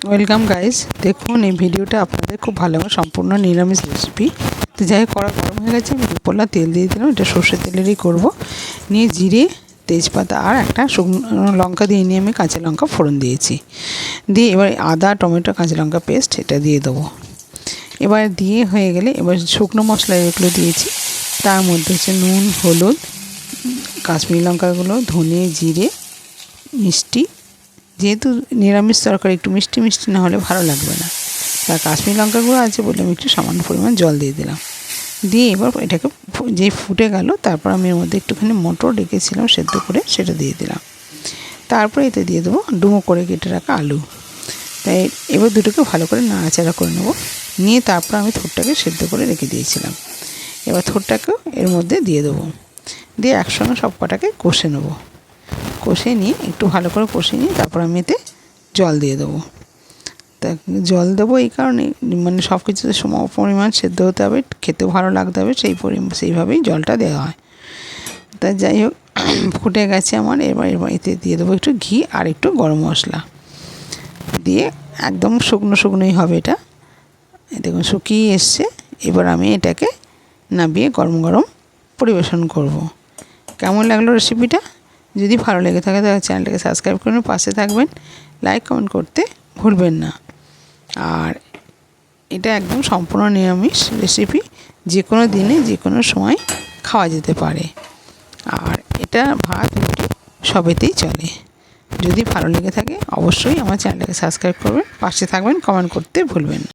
Welcome guys. দেখুন এই ভিডিওটা আপনাদের খুব ভালো হবে, সম্পূর্ণ নিরামিষ রেসিপি। তো যাই হোক, কড়া গরম হয়ে গেছে, আমি দুপলা তেল দিয়ে দিলাম। এটা সর্ষের তেলেরই করব। নিয়ে জিরে, তেজপাতা আর একটা শুকনো লঙ্কা দিয়ে নিয়ে আমি কাঁচা লঙ্কা ফোড়ন দিয়েছি। দিয়ে এবার আদা, টমেটো, কাঁচা লঙ্কা পেস্ট এটা দিয়ে দেবো। এবার দিয়ে হয়ে গেলে এবার শুকনো মশলা এগুলো দিয়েছি। তার মধ্যে হচ্ছে নুন, হলুদ, কাশ্মীরি লঙ্কাগুলো, ধনে, জিরে, মিষ্টি। যেহেতু নিরামিষ তরকারি একটু মিষ্টি মিষ্টি না হলে ভালো লাগবে না, তার কাশ্মীরি লঙ্কা গুঁড়ো আছে বলে আমি একটু সামান্য পরিমাণ জল দিয়ে দিলাম। দিয়ে এবার এটাকে যেই ফুটে গেল, তারপর আমি এর মধ্যে একটুখানি মটর রেখেছিলাম সেদ্ধ করে, সেটা দিয়ে দিলাম। তারপরে এতে দিয়ে দেবো ডুমো করে কেটে রাখা আলু। তাই এবার দুটোকে ভালো করে নাড়াচাড়া করে নেবো। নিয়ে তারপর আমি থোড়টাকে সেদ্ধ করে রেখে দিয়েছিলাম। এবার থোড়টাকেও এর মধ্যে দিয়ে দেবো। দিয়ে একসঙ্গে সব কটাকে কষে নেবো। কষে নিয়ে একটু ভালো করে কষে নিয়ে তারপর আমি এতে জল দিয়ে দেবো। তা জল দেবো এই কারণে, মানে সব কিছুতে সম পরিমাণ সেদ্ধ হতে হবে, খেতেও ভালো লাগতে হবে, সেইভাবেই জলটা দেওয়া হয়। তা যাই হোক, ফুটে গেছে আমার। এবার এতে দিয়ে দেবো একটু ঘি আর একটু গরম মশলা দিয়ে একদম শুকনো শুকনোই হবে এটা। দেখুন শুকিয়ে এসছে। এবার আমি এটাকে নামিয়ে গরম গরম পরিবেশন করব। কেমন লাগলো রেসিপিটা? যদি ভালো লেগে থাকে তাহলে চ্যানেলটাকে সাবস্ক্রাইব করুন, পাশে থাকবেন, লাইক কমেন্ট করতে ভুলবেন না। আর এটা একদম সম্পূর্ণ নিরামিষ রেসিপি, যে কোনো দিনে যে কোনো সময় খাওয়া যেতে পারে। আর এটা ভাত, রুটি সবেতেই চলে। যদি ভালো লেগে থাকে অবশ্যই আমার চ্যানেলটাকে সাবস্ক্রাইব করবেন, পাশে থাকবেন, কমেন্ট করতে ভুলবেন না।